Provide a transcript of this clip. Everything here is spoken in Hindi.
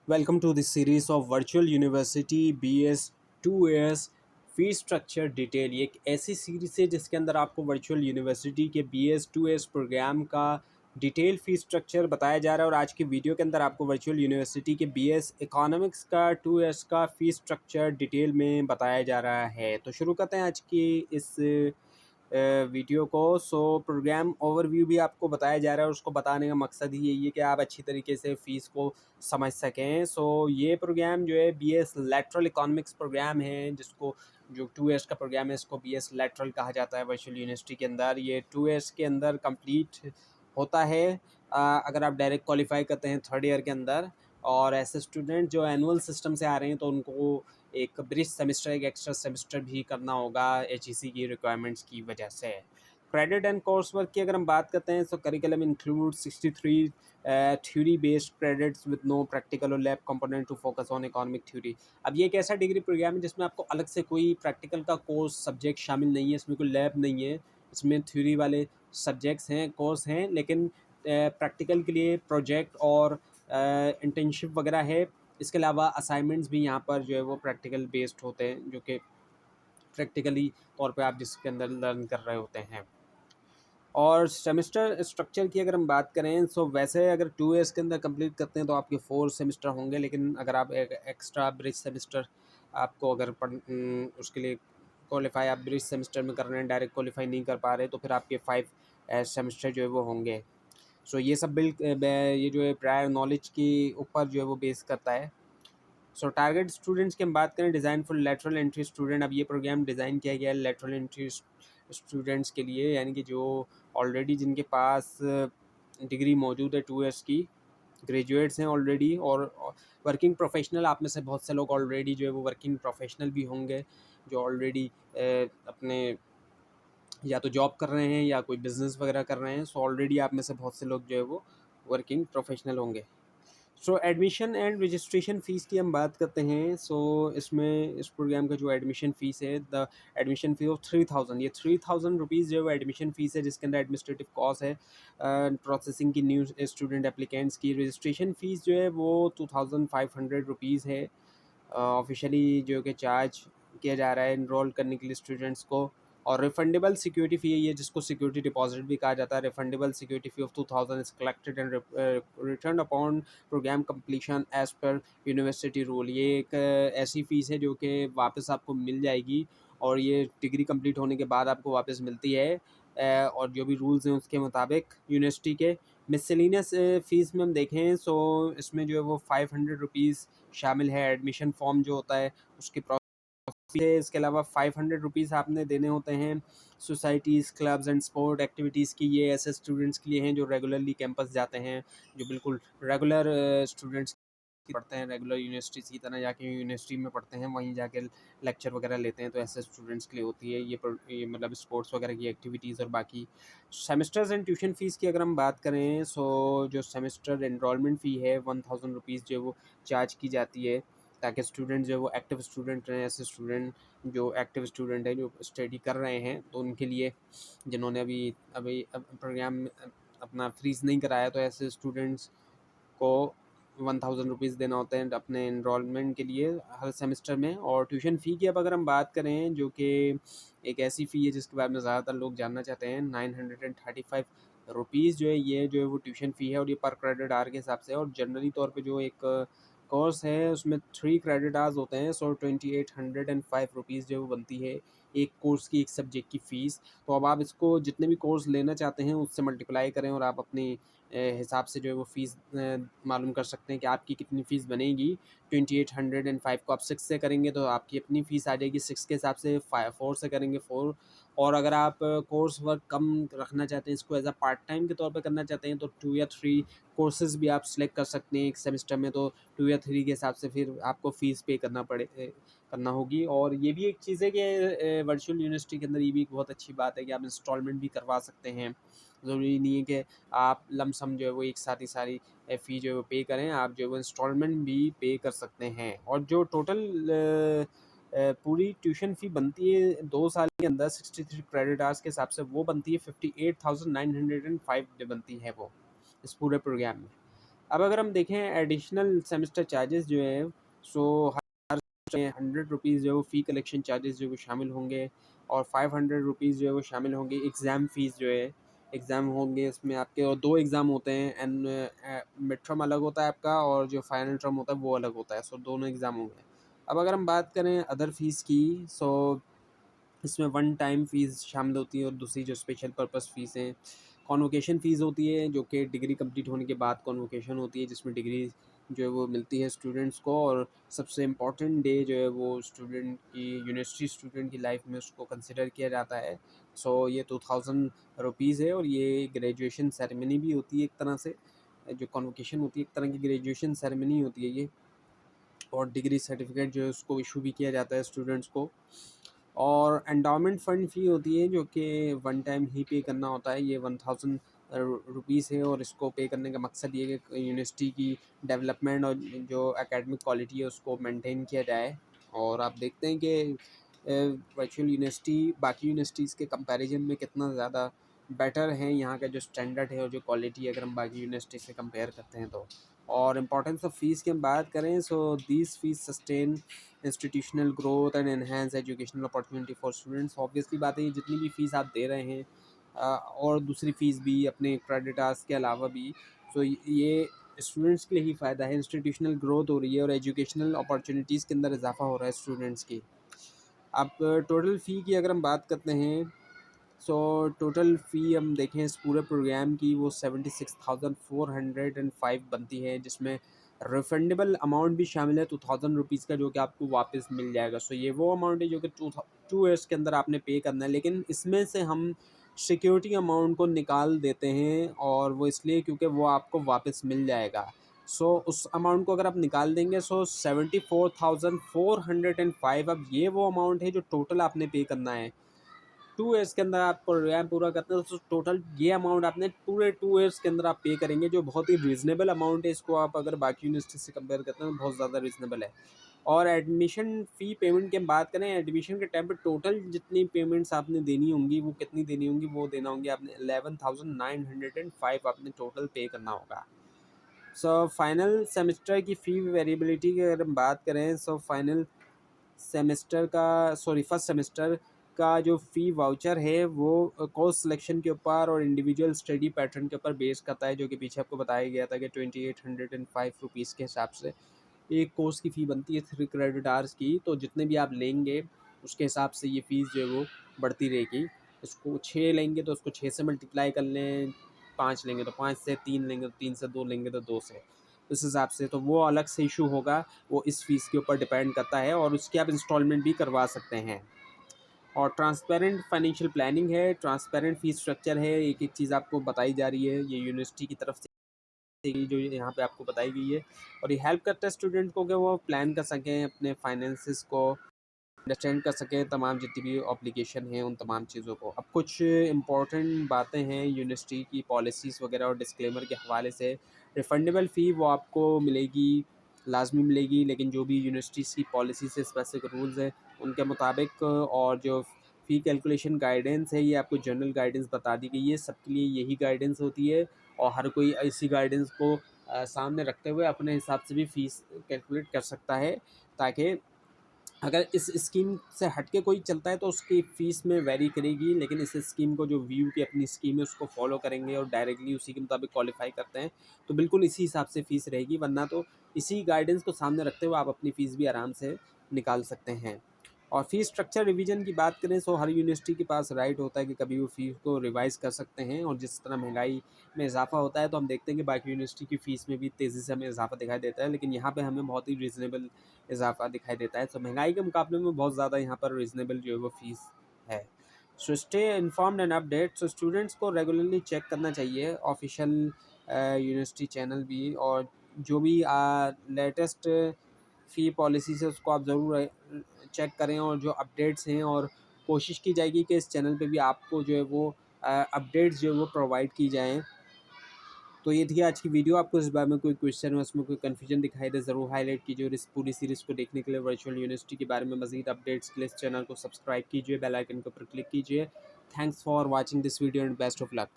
Welcome to this series of Virtual University BS 2 years fee structure detail. ये एक ऐसी सीरीज है जिसके अंदर आपको वर्चुअल यूनिवर्सिटी के BS 2 years प्रोग्राम का डिटेल फी स्ट्रक्चर बताया जा रहा है। और आज की वीडियो के अंदर आपको वर्चुअल यूनिवर्सिटी के BS इकोनॉमिक्स का 2 years का फी स्ट्रक्चर डिटेल में बताया जा रहा है। तो शुरू करते हैं आज की इस वीडियो को। प्रोग्राम ओवरव्यू भी आपको बताया जा रहा है और उसको बताने का मकसद ही यही है कि आप अच्छी तरीके से फ़ीस को समझ सकें। ये प्रोग्राम जो है BS लैटरल इकोनॉमिक्स प्रोग्राम है, जिसको जो 2 years का प्रोग्राम है इसको BS लैटरल कहा जाता है वर्चुअल यूनिवर्सिटी के अंदर। ये 2 years के अंदर कंप्लीट होता है अगर आप डायरेक्ट क्वालिफाई करते हैं 3rd ईयर के अंदर। और ऐसे स्टूडेंट जो एनुअल सिस्टम से आ रहे हैं तो उनको एक ब्रिज सेमेस्टर, एक एक्स्ट्रा सेमेस्टर भी करना होगा HEC की रिक्वायरमेंट्स की वजह से। क्रेडिट एंड कोर्स वर्क की अगर हम बात करते हैं तो curriculum include 63 theory based credits with no practical और lab component to focus on economic theory. अब ये एक ऐसा डिग्री प्रोग्राम है जिसमें आपको अलग से कोई प्रैक्टिकल का कोर्स सब्जेक्ट शामिल नहीं है, इसमें कोई लैब नहीं है, इसमें थ्योरी वाले सब्जेक्ट्स हैं, कोर्स हैं, लेकिन प्रैक्टिकल के लिए प्रोजेक्ट और इंटर्नशिप वगैरह है। इसके अलावा असाइनमेंट्स भी यहाँ पर जो है वो प्रैक्टिकल बेस्ड होते हैं, जो कि प्रैक्टिकली तौर पे आप जिसके अंदर लर्न कर रहे होते हैं। और सेमेस्टर स्ट्रक्चर की अगर हम बात करें तो वैसे अगर 2 years के अंदर कंप्लीट करते हैं तो आपके 4 सेमेस्टर होंगे, लेकिन अगर आप एक एक्स्ट्रा ब्रिज सेमेस्टर आपको अगर उसके लिए क्वालिफाई आप ब्रिज सेमेस्टर में कर रहे हैं, डायरेक्ट क्वालिफाई नहीं कर पा रहे, तो फिर आपके 5 सेमेस्टर जो है वो होंगे। ये सब ये जो है प्रायर नॉलेज के ऊपर जो है वो बेस करता है। टारगेट स्टूडेंट्स की हम बात करें, design for lateral entry student. अब ये प्रोग्राम डिज़ाइन किया गया है लेटरल एंट्री स्टूडेंट्स के लिए, यानी कि जो ऑलरेडी जिनके पास डिग्री मौजूद है 2 years की, ग्रेजुएट्स हैं ऑलरेडी, और वर्किंग प्रोफेशनल आप में से बहुत से लोग ऑलरेडी जो है वो वर्किंग प्रोफेशनल भी होंगे, जो ऑलरेडी अपने या तो जॉब कर रहे हैं या कोई बिज़नेस वगैरह कर रहे हैं। ऑलरेडी आप में से बहुत से लोग जो है वो वर्किंग प्रोफेशनल होंगे। एडमिशन एंड रजिस्ट्रेशन फ़ीस की हम बात करते हैं। इसमें इस प्रोग्राम का जो एडमिशन फ़ीस है, द एडमिशन फ़ी ऑफ 3000, ये 3000 रुपीज़ जो है वो एडमिशन फ़ीस है, जिसके अंदर एडमिनिस्ट्रेटिव कॉस्ट है प्रोसेसिंग की न्यू स्टूडेंट एप्लीकेंट्स की। रजिस्ट्रेशन फ़ीस जो है वो 2500 रुपीज़ है ऑफिशियली जो कि चार्ज किया जा रहा है इनरोल करने के लिए स्टूडेंट्स को। और रिफंडेबल सिक्योरिटी फ़ी है ये, जिसको सिक्योरिटी डिपॉजिट भी कहा जाता है। Refundable security fee of 2000 is collected and return upon programme completion as per university rule. ये एक ऐसी फ़ीस है जो कि वापस आपको मिल जाएगी, और ये डिग्री कंप्लीट होने के बाद आपको वापस मिलती है और जो भी रूल्स हैं उसके मुताबिक यूनिवर्सिटी के। मिसलिनियस फ़ीस में हम देखें इसमें जो है वो 500 रुपीज़ शामिल है। एडमिशन फॉर्म जो होता है उसकी प्रोसेस है। इसके अलावा 500 रुपीज़ आपने देने होते हैं societies, clubs and sport activities की। ये ऐसे स्टूडेंट्स के लिए हैं जो रेगुलरली कैंपस जाते हैं, जो बिल्कुल रेगुलर स्टूडेंट्स पढ़ते हैं, रेगुलर यूनिवर्सिटीज़ की तरह जाके यूनिवर्सिटी में पढ़ते हैं, वहीं जाके लेक्चर वगैरह लेते हैं। तो ऐसे स्टूडेंट्स के लिए होती है ये मतलब स्पोर्ट्स वगैरह की एक्टिविटीज़। और बाकी सेमेस्टर्स एंड ट्यूशन फ़ीस की अगर हम बात करें, जो सेमेस्टर एनरोलमेंट फ़ी है 1000 रुपीज़ जो है वो चार्ज की जाती है, ताकि स्टूडेंट जो है वो एक्टिव स्टूडेंट रहें। ऐसे स्टूडेंट जो एक्टिव स्टूडेंट हैं, जो स्टडी कर रहे हैं, तो उनके लिए, जिन्होंने अभी अभी प्रोग्राम अपना फ्रीज़ नहीं कराया, तो ऐसे स्टूडेंट्स को 1000 रुपीज़ देना होते हैं अपने एनरोलमेंट के लिए हर सेमेस्टर में। और ट्यूशन फ़ी की अब अगर हम बात करें, जो कि एक ऐसी फ़ी है जिसके बारे में ज़्यादातर लोग जानना चाहते हैं, 935 रुपीज़ जो है, ये जो है वो ट्यूशन फ़ी है, और ये पर क्रेडिट आवर के हिसाब से है। और जनरली तौर पे जो एक कोर्स है उसमें 3 क्रेडिट आवर्स होते हैं, 2805 रुपीज़ जो है वो बनती है एक कोर्स की, एक सब्जेक्ट की फ़ीस। तो अब आप इसको जितने भी कोर्स लेना चाहते हैं उससे मल्टीप्लाई करें, और आप अपनी हिसाब से जो है वो फ़ीस मालूम कर सकते हैं कि आपकी कितनी फ़ीस बनेगी। 2805 को आप 6 से करेंगे तो आपकी अपनी फ़ीस आ जाएगी 6 के हिसाब से। 4 से करेंगे 4। और अगर आप कोर्स वर्क कम रखना चाहते हैं, इसको एज़ अ पार्ट टाइम के तौर पे करना चाहते हैं, तो 2 या 3 कोर्सेज़ भी आप सिलेक्ट कर सकते हैं एक सेमेस्टर में। तो 2 या 3 के हिसाब से फिर आपको फ़ीस पे करना होगी। और ये भी एक चीज़ है कि वर्चुअल यूनिवर्सिटी के अंदर ये भी एक बहुत अच्छी बात है कि आप इंस्टॉलमेंट भी करवा सकते हैं। ज़रूरी नहीं है कि आप लमसम जो है वो एक साथ ही सारी फ़ी जो है वो पे करें, आप जो है वो इंस्टॉलमेंट भी पे कर सकते हैं। और जो टोटल पूरी ट्यूशन फ़ी बनती है 2 साल के अंदर 63 क्रेडिट आवर्स के हिसाब से, वो बनती है 58,905 बनती है वो इस पूरे प्रोग्राम में। अब अगर हम देखें एडिशनल सेमेस्टर चार्जेस जो है, सो हर 100 रुपीज़ जो है वो फ़ी कलेक्शन चार्जेस जो है वो शामिल होंगे, और 500 रुपीज़ जो है वो शामिल होंगे एग्ज़ाम फ़ीस जो है। एग्ज़ाम होंगे इसमें आपके, और 2 एग्ज़ाम होते हैं, मिड टर्म अलग होता है आपका, और जो फाइनल टर्म होता है वो अलग होता है, सो दोनों एग्ज़ाम होंगे। अब अगर हम बात करें अदर फ़ीस की, सो इसमें वन टाइम फ़ीस शामिल होती है, और दूसरी जो स्पेशल पर्पस फ़ीस हैं, कॉन्वोकेशन फ़ीस होती है जो कि डिग्री कंप्लीट होने के बाद कॉन्वोकेशन होती है, जिसमें डिग्री जो है वो मिलती है स्टूडेंट्स को, और सबसे इम्पॉर्टेंट डे जो है वो स्टूडेंट की, यूनिवर्सिटी स्टूडेंट की लाइफ में उसको कंसिडर किया जाता है। सो ये 2000 रुपीज़ है, और ये ग्रेजुएशन सेरेमनी भी होती है एक तरह से। जो कॉन्वोकेशन होती है एक तरह की ग्रेजुएशन सेरेमनी होती है ये, और डिग्री सर्टिफिकेट जो है उसको इशू भी किया जाता है स्टूडेंट्स को। और एंडोमेंट फ़ंड फ़ी होती है जो कि वन टाइम ही पे करना होता है, ये 1000 रुपीज़ है, और इसको पे करने का मकसद ये है कि यूनिवर्सिटी की डेवलपमेंट और जो एकेडमिक क्वालिटी है उसको मेंटेन किया जाए। और आप देखते हैं कि वर्चुअल यूनिवर्सिटी बाकी यूनिवर्सिटीज़ के कंपैरिजन में कितना ज़्यादा बेटर है, यहाँ का जो स्टैंडर्ड है और जो क्वालिटी है अगर हम बाकी यूनिवर्सिटी से कंपेयर करते हैं तो। और इम्पोर्टेंस ऑफ फ़ीस की हम बात करें, so these fees sustain institutional growth and enhance educational opportunity for students. Obviously बात है, जितनी भी फ़ीस आप दे रहे हैं, और दूसरी फ़ीस भी अपने क्रेडिटार्स के अलावा भी, सो ये स्टूडेंट्स के लिए ही फ़ायदा है। इंस्टीट्यूशनल ग्रोथ हो रही है, और एजुकेशनल अपॉर्चुनिटीज़ के अंदर इजाफा हो रहा है स्टूडेंट्स की। अब टोटल फ़ी की अगर हम बात करते हैं, सो टोटल फ़ी हम देखें इस पूरे प्रोग्राम की, वो 76,405 बनती है, जिसमें रिफंडेबल अमाउंट भी शामिल है 2000 रुपीज़ का, जो कि आपको वापस मिल जाएगा। सो ये वो अमाउंट है जो कि 2 ईयर्स के अंदर आपने पे करना है, लेकिन इसमें से हम सिक्योरिटी अमाउंट को निकाल देते हैं, और वो इसलिए क्योंकि वो आपको वापस मिल जाएगा। सो उस अमाउंट को अगर आप निकाल देंगे, सो 74,405, अब ये वो अमाउंट है जो टोटल आपने पे करना है 2 ईयर्स के अंदर। आप प्रोग्राम पूरा करते हैं तो टोटल ये अमाउंट आपने पूरे 2 ईयर्स के अंदर आप पे करेंगे, जो बहुत ही रीज़नेबल अमाउंट है। इसको आप अगर बाकी यूनिवर्सिटी से कंपेयर करते हैं तो बहुत ज़्यादा रीज़नेबल है। और एडमिशन फ़ी पेमेंट की हम बात करें, एडमिशन के टाइम पे टोटल जितनी पेमेंट्स आपने देनी होंगी, वो कितनी देनी होंगी, वो देना होंगे आपने 11,905 आपने टोटल पे करना होगा। सो फाइनल सेमेस्टर की फ़ी वेरिएबिलिटी की अगर हम बात करें, सो फाइनल सेमेस्टर का, सॉरी फर्स्ट सेमेस्टर का जो फ़ी वाउचर है वो कोर्स सिलेक्शन के ऊपर और इंडिविजुअल स्टडी पैटर्न के ऊपर बेस करता है, जो कि पीछे आपको बताया गया था कि 2805 रुपीज़ के हिसाब से एक कोर्स की फ़ी बनती है 3 क्रेडिट आवर्स की। तो जितने भी आप लेंगे उसके हिसाब से ये फ़ीस जो है वो बढ़ती रहेगी। इसको 6 लेंगे तो उसको 6 से मल्टीप्लाई कर लें, 5 लेंगे तो 5 से, 3 लेंगे तो 3 से, 2 लेंगे तो 2 से, इस हिसाब से। तो वो अलग से इशू होगा, वो इस फ़ीस के ऊपर डिपेंड करता है, और उसकी आप इंस्टॉलमेंट भी करवा सकते हैं। और ट्रांसपेरेंट फाइनेंशियल प्लानिंग है, ट्रांसपेरेंट फ़ीस स्ट्रक्चर है, एक-एक चीज़ आपको बताई जा रही है, ये यूनिवर्सिटी की तरफ से जो ये यहाँ पे आपको बताई गई है। और ये हेल्प करता है स्टूडेंट को कि वो प्लान कर सकें अपने फाइनेंसिस को, अंडरस्टैंड कर सकें तमाम जितनी भी ऑब्लिगेशन हैं उन तमाम चीज़ों को। अब कुछ इम्पॉर्टेंट बातें हैं यूनिवर्सिटी की पॉलिसीज़ वगैरह और डिस्क्लेमर के हवाले से। रिफंडेबल फ़ी वो आपको मिलेगी, लाजमी मिलेगी, लेकिन जो भी यूनिवर्सिटीज़ की पॉलिसी से स्पेसिफिक रूल्स हैं उनके मुताबिक, और जो फ़ी कैलकुलेशन गाइडेंस है ये आपको जनरल गाइडेंस बता दी गई है, सबके लिए यही गाइडेंस होती है, और हर कोई इसी गाइडेंस को सामने रखते हुए अपने हिसाब से भी फ़ीस कैलकुलेट कर सकता है, ताकि अगर इस स्कीम से हट के कोई चलता है तो उसकी फ़ीस में वेरी करेगी, लेकिन इस स्कीम को जो व्यू की अपनी स्कीम है उसको फॉलो करेंगे और डायरेक्टली उसी के मुताबिक क्वालिफाई करते हैं तो बिल्कुल इसी हिसाब से फ़ीस रहेगी, वरना तो इसी गाइडेंस को सामने रखते हुए आप अपनी फ़ीस भी आराम से निकाल सकते हैं। और फ़ीस स्ट्रक्चर रिवीजन की बात करें, सो हर यूनिवर्सिटी के पास राइट होता है कि कभी वो फ़ीस को रिवाइज़ कर सकते हैं, और जिस तरह महंगाई में इजाफा होता है तो हम देखते हैं कि बाकी यूनिवर्सिटी की फ़ीस में भी तेज़ी से हमें इजाफा दिखाई देता है, लेकिन यहाँ पे हमें बहुत ही रीज़नेबल इजाफा दिखाई देता है। तो महंगाई के मुकाबले में बहुत ज़्यादा यहाँ पर रीज़नेबल जो है वो फ़ीस है। So stay informed and update, so students को रेगुलरली चेक करना चाहिए ऑफिशियल यूनिवर्सिटी चैनल भी, और जो भी लेटेस्ट फ़ी पॉलिसीज़ है उसको आप ज़रूर चेक करें, और जो अपडेट्स हैं, और कोशिश की जाएगी कि इस चैनल पे भी आपको जो है वो अपडेट्स जो है वो प्रोवाइड की जाएँ। तो ये थी आज की वीडियो। आपको इस बारे में कोई क्वेश्चन हो, इसमें कोई कन्फ्यूजन दिखाई दे, ज़रूर हाईलाइट कीजिए, और इस पूरी सीरीज़ को देखने के लिए, वर्चुअल यूनिवर्सिटी के बारे में मज़ीद अपडेट्स के लिए इस चैनल को सब्सक्राइब कीजिए, बेल आइकन के ऊपर क्लिक कीजिए। Thanks for watching this video and best of luck.